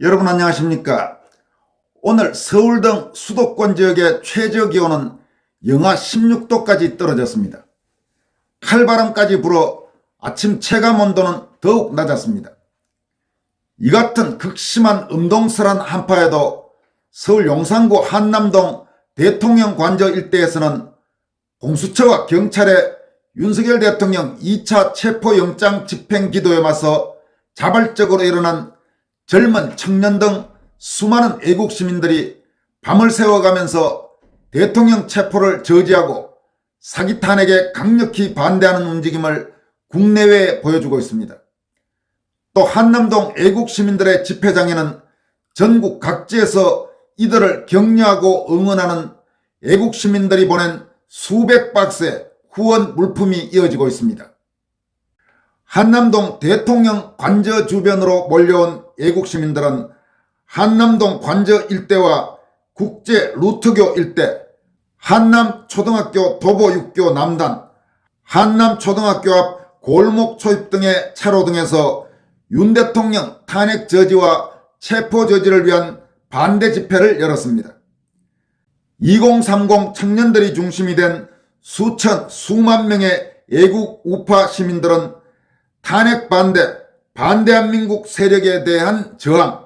여러분 안녕하십니까? 오늘 서울 등 수도권 지역의 최저기온은 영하 16도까지 떨어졌습니다. 칼바람까지 불어 아침 체감온도는 더욱 낮았습니다. 이 같은 극심한 음동설한 한파에도 서울 용산구 한남동 대통령 관저 일대에서는 공수처와 경찰의 윤석열 대통령 2차 체포영장 집행 기도에 맞서 자발적으로 일어난 젊은 청년 등 수많은 애국 시민들이 밤을 새워가면서 대통령 체포를 저지하고 사기 탄핵에 강력히 반대하는 움직임을 국내외에 보여주고 있습니다. 또 한남동 애국 시민들의 집회장에는 전국 각지에서 이들을 격려하고 응원하는 애국 시민들이 보낸 수백 박스의 후원 물품이 이어지고 있습니다. 한남동 대통령 관저 주변으로 몰려온 애국 시민들은 한남동 관저 일대와 국제 루트교 일대, 한남초등학교 도보육교 남단, 한남초등학교 앞 골목초입 등의 차로 등에서 윤 대통령 탄핵 저지와 체포 저지를 위한 반대 집회를 열었습니다. 2030 청년들이 중심이 된 수만 명의 애국 우파 시민들은 탄핵 반대, 반대한민국 세력에 대한 저항,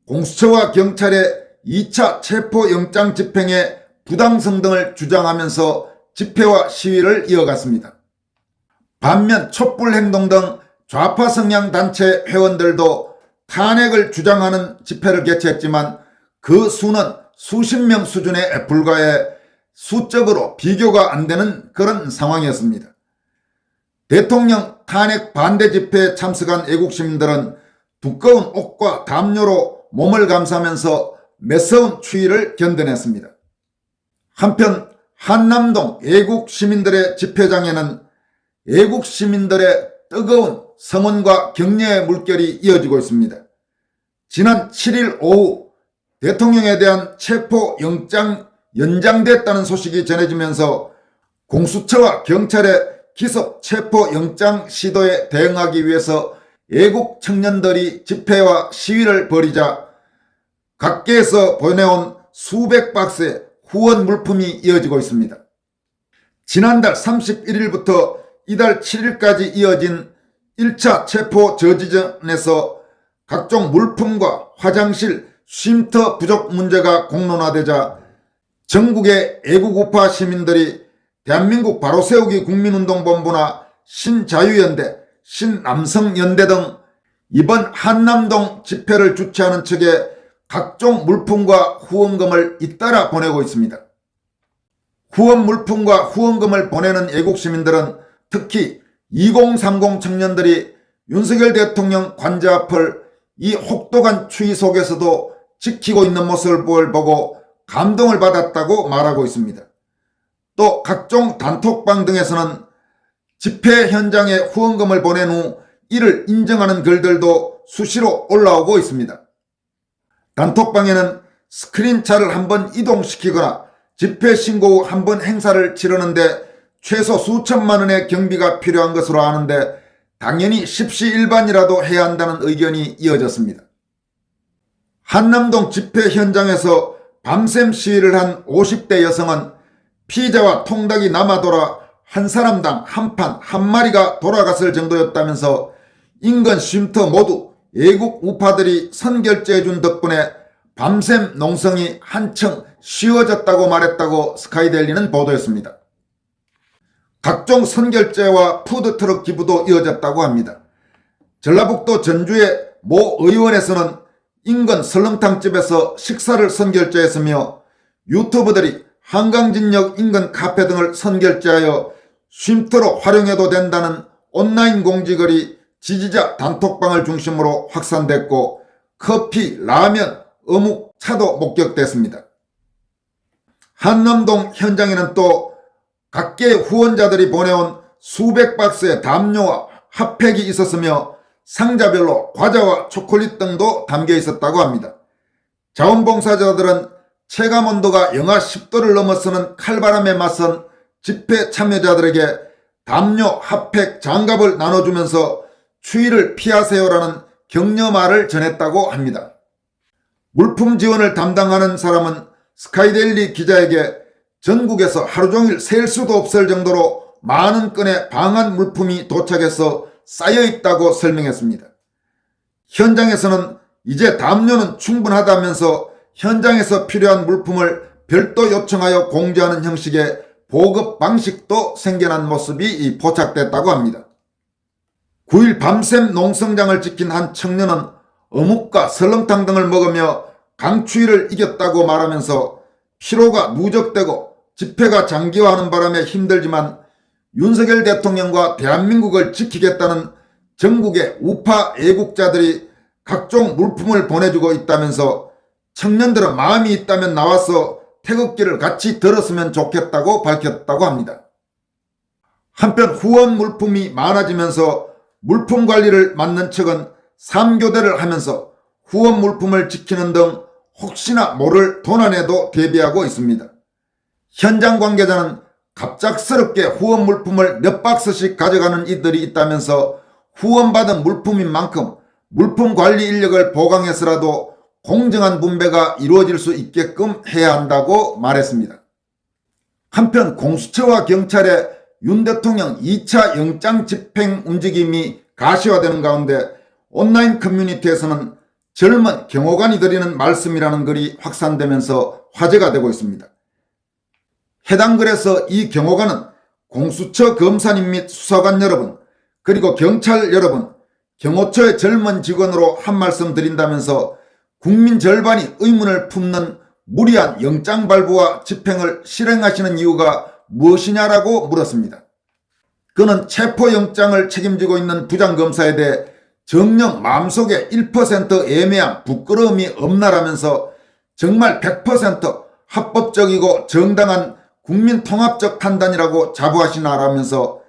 공수처와 경찰의 2차 체포영장 집행의 부당성 등을 주장하면서 집회와 시위를 이어갔습니다. 반면 촛불행동 등 좌파 성향 단체 회원들도 탄핵을 주장하는 집회를 개최했지만 그 수는 수십 명 수준에 불과해 수적으로 비교가 안 되는 그런 상황이었습니다. 대통령 탄핵 반대 집회에 참석한 애국 시민들은 두꺼운 옷과 담요로 몸을 감싸면서 매서운 추위를 견뎌냈습니다. 한편 한남동 애국 시민들의 집회장에는 애국 시민들의 뜨거운 성원과 격려의 물결이 이어지고 있습니다. 지난 7일 오후 대통령에 대한 체포영장 연장됐다는 소식이 전해지면서 공수처와 경찰의 기습 체포영장 시도에 대응하기 위해서 애국 청년들이 집회와 시위를 벌이자 각계에서 보내온 수백 박스의 후원 물품이 이어지고 있습니다. 지난달 31일부터 이달 7일까지 이어진 1차 체포 저지전에서 각종 물품과 화장실, 쉼터 부족 문제가 공론화되자 전국의 애국 우파 시민들이 대한민국 바로세우기 국민운동본부나 신자유연대, 신남성연대 등 이번 한남동 집회를 주최하는 측에 각종 물품과 후원금을 잇따라 보내고 있습니다. 후원 물품과 후원금을 보내는 애국 시민들은 특히 2030 청년들이 윤석열 대통령 관저 앞을 이 혹독한 추위 속에서도 지키고 있는 모습을 보고 감동을 받았다고 말하고 있습니다. 또 각종 단톡방 등에서는 집회 현장에 후원금을 보낸 후 이를 인정하는 글들도 수시로 올라오고 있습니다. 단톡방에는 스크린차를 한번 이동시키거나 집회 신고 후 한번 행사를 치르는데 최소 수천만 원의 경비가 필요한 것으로 아는데 당연히 십시일반이라도 해야 한다는 의견이 이어졌습니다. 한남동 집회 현장에서 밤샘 시위를 한 50대 여성은 피자와 통닭이 남아돌아 한 사람당 한 판 한 마리가 돌아갔을 정도였다면서 인근 쉼터 모두 애국 우파들이 선결제해준 덕분에 밤샘 농성이 한층 쉬워졌다고 말했다고 스카이데일리는 보도했습니다. 각종 선결제와 푸드트럭 기부도 이어졌다고 합니다. 전라북도 전주의 모 의원에서는 인근 설렁탕집에서 식사를 선결제했으며 유튜버들이 한강진역 인근 카페 등을 선결제하여 쉼터로 활용해도 된다는 온라인 공지글이 지지자 단톡방을 중심으로 확산됐고 커피, 라면, 어묵, 차도 목격됐습니다. 한남동 현장에는 또 각계 후원자들이 보내온 수백 박스의 담요와 핫팩이 있었으며 상자별로 과자와 초콜릿 등도 담겨 있었다고 합니다. 자원봉사자들은 체감온도가 영하 10도를 넘어서는 칼바람에 맞선 집회 참여자들에게 담요, 핫팩, 장갑을 나눠주면서 추위를 피하세요라는 격려말을 전했다고 합니다. 물품 지원을 담당하는 사람은 스카이데일리 기자에게 전국에서 하루 종일 셀 수도 없을 정도로 많은 건의 방한 물품이 도착해서 쌓여 있다고 설명했습니다. 현장에서는 이제 담요는 충분하다면서 현장에서 필요한 물품을 별도 요청하여 공지하는 형식의 보급 방식도 생겨난 모습이 포착됐다고 합니다. 9일 밤샘 농성장을 지킨 한 청년은 어묵과 설렁탕 등을 먹으며 강추위를 이겼다고 말하면서 피로가 누적되고 집회가 장기화하는 바람에 힘들지만 윤석열 대통령과 대한민국을 지키겠다는 전국의 우파 애국자들이 각종 물품을 보내주고 있다면서 청년들은 마음이 있다면 나와서 태극기를 같이 들었으면 좋겠다고 밝혔다고 합니다. 한편 후원 물품이 많아지면서 물품 관리를 맡는 측은 3교대를 하면서 후원 물품을 지키는 등 혹시나 모를 도난에도 대비하고 있습니다. 현장 관계자는 갑작스럽게 후원 물품을 몇 박스씩 가져가는 이들이 있다면서 후원받은 물품인 만큼 물품 관리 인력을 보강해서라도 공정한 분배가 이루어질 수 있게끔 해야 한다고 말했습니다. 한편 공수처와 경찰의 윤 대통령 2차 영장 집행 움직임이 가시화되는 가운데 온라인 커뮤니티에서는 젊은 경호관이 드리는 말씀이라는 글이 확산되면서 화제가 되고 있습니다. 해당 글에서 이 경호관은 공수처 검사님 및 수사관 여러분, 그리고 경찰 여러분, 경호처의 젊은 직원으로 한 말씀 드린다면서 국민 절반이 의문을 품는 무리한 영장 발부와 집행을 실행하시는 이유가 무엇이냐라고 물었습니다. 그는 체포영장을 책임지고 있는 부장검사에 대해 정녕 마음속에 1% 애매한 부끄러움이 없나라면서 정말 100% 합법적이고 정당한 국민통합적 판단이라고 자부하시나라면서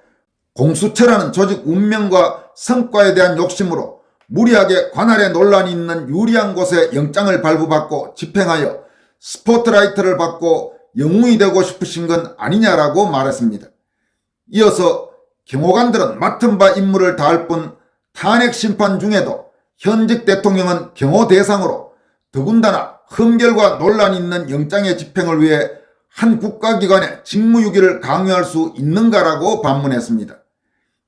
공수처라는 조직 운명과 성과에 대한 욕심으로 무리하게 관할에 논란이 있는 유리한 곳에 영장을 발부받고 집행하여 스포트라이트를 받고 영웅이 되고 싶으신 건 아니냐라고 말했습니다. 이어서 경호관들은 맡은 바 임무를 다할 뿐 탄핵 심판 중에도 현직 대통령은 경호 대상으로 더군다나 흠결과 논란이 있는 영장의 집행을 위해 한 국가기관의 직무유기를 강요할 수 있는가라고 반문했습니다.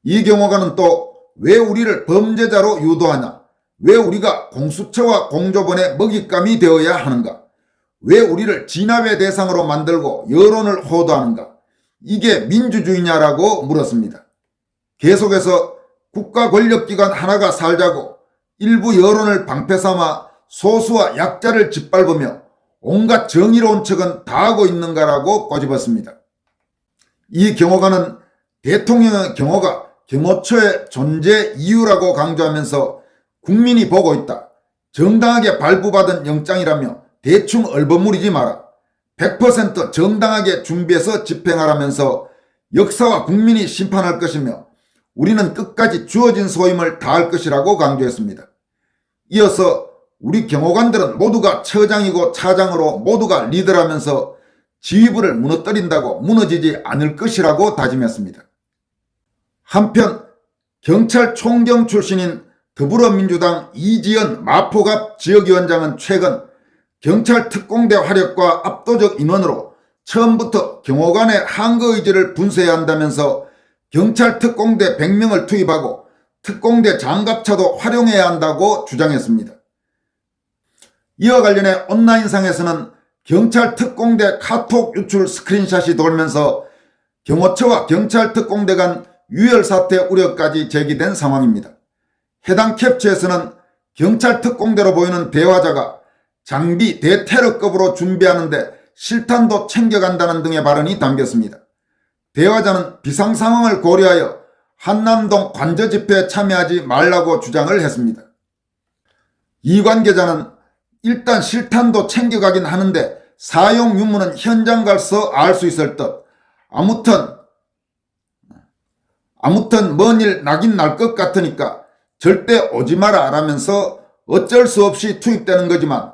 이 경호관은 또 왜 우리를 범죄자로 유도하냐? 왜 우리가 공수처와 공조본의 먹잇감이 되어야 하는가? 왜 우리를 진압의 대상으로 만들고 여론을 호도하는가? 이게 민주주의냐라고 물었습니다. 계속해서 국가 권력기관 하나가 살자고 일부 여론을 방패삼아 소수와 약자를 짓밟으며 온갖 정의로운 척은 다 하고 있는가라고 꼬집었습니다. 이 경호관은 대통령의 경호가 경호처의 존재 이유라고 강조하면서 국민이 보고 있다. 정당하게 발부받은 영장이라며 대충 얼버무리지 마라. 100% 정당하게 준비해서 집행하라면서 역사와 국민이 심판할 것이며 우리는 끝까지 주어진 소임을 다할 것이라고 강조했습니다. 이어서 우리 경호관들은 모두가 처장이고 차장으로 모두가 리더라면서 지휘부를 무너뜨린다고 무너지지 않을 것이라고 다짐했습니다. 한편 경찰 총경 출신인 더불어민주당 이지연 마포갑 지역위원장은 최근 경찰 특공대 화력과 압도적 인원으로 처음부터 경호관의 항거 의지를 분쇄해야 한다면서 경찰 특공대 100명을 투입하고 특공대 장갑차도 활용해야 한다고 주장했습니다. 이와 관련해 온라인상에서는 경찰 특공대 카톡 유출 스크린샷이 돌면서 경호처와 경찰 특공대 간 유혈사태 우려까지 제기된 상황입니다. 해당 캡처에서는 경찰 특공대로 보이는 대화자가 장비 대테러급으로 준비하는데 실탄도 챙겨간다는 등의 발언이 담겼습니다. 대화자는 비상상황을 고려하여 한남동 관저 집회에 참여하지 말라고 주장을 했습니다. 이 관계자는 일단 실탄도 챙겨가긴 하는데 사용 유무는 현장 가서 알 수 있을 듯 아무튼 먼 일 나긴 날 것 같으니까 절대 오지 마라 라면서 어쩔 수 없이 투입되는 거지만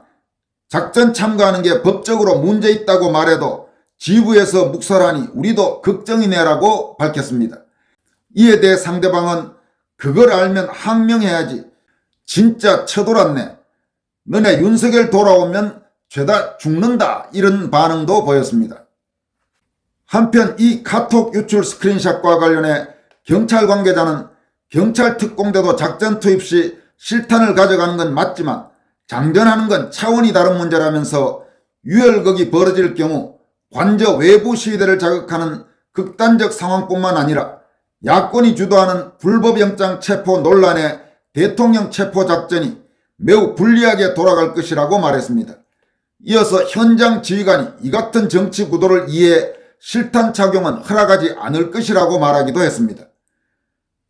작전 참가하는 게 법적으로 문제 있다고 말해도 지부에서 묵살하니 우리도 걱정이네라고 밝혔습니다. 이에 대해 상대방은 그걸 알면 항명해야지. 진짜 쳐돌았네. 너네 윤석열 돌아오면 죄다 죽는다, 이런 반응도 보였습니다. 한편 이 카톡 유출 스크린샷과 관련해 경찰 관계자는 경찰 특공대도 작전 투입 시 실탄을 가져가는 건 맞지만 장전하는 건 차원이 다른 문제라면서 유혈극이 벌어질 경우 관저 외부 시위대를 자극하는 극단적 상황뿐만 아니라 야권이 주도하는 불법영장 체포 논란의 대통령 체포 작전이 매우 불리하게 돌아갈 것이라고 말했습니다. 이어서 현장 지휘관이 이 같은 정치 구도를 이해해 실탄 착용은 허락하지 않을 것이라고 말하기도 했습니다.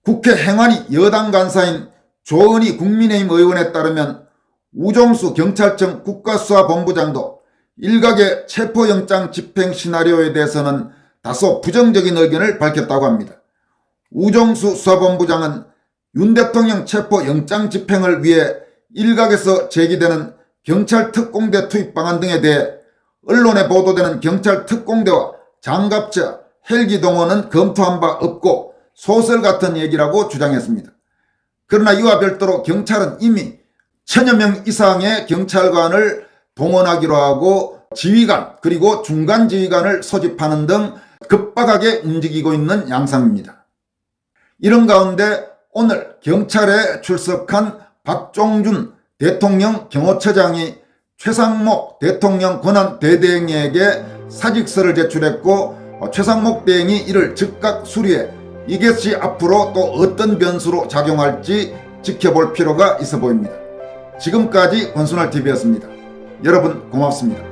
국회 행안위 여당 간사인 조은희 국민의힘 의원에 따르면 우종수 경찰청 국가수사본부장도 일각의 체포영장 집행 시나리오에 대해서는 다소 부정적인 의견을 밝혔다고 합니다. 우종수 수사본부장은 윤 대통령 체포영장 집행을 위해 일각에서 제기되는 경찰 특공대 투입 방안 등에 대해 언론에 보도되는 경찰 특공대와 장갑차, 헬기 동원은 검토한 바 없고 소설 같은 얘기라고 주장했습니다. 그러나 이와 별도로 경찰은 이미 1000여 명 이상의 경찰관을 동원하기로 하고 지휘관 그리고 중간 지휘관을 소집하는 등 급박하게 움직이고 있는 양상입니다. 이런 가운데 오늘 경찰에 출석한 박종준 대통령 경호처장이 최상목 대통령 권한대대행에게 사직서를 제출했고 최상목 대행이 이를 즉각 수리해 이것이 앞으로 또 어떤 변수로 작용할지 지켜볼 필요가 있어 보입니다. 지금까지 권순할TV였습니다. 여러분 고맙습니다.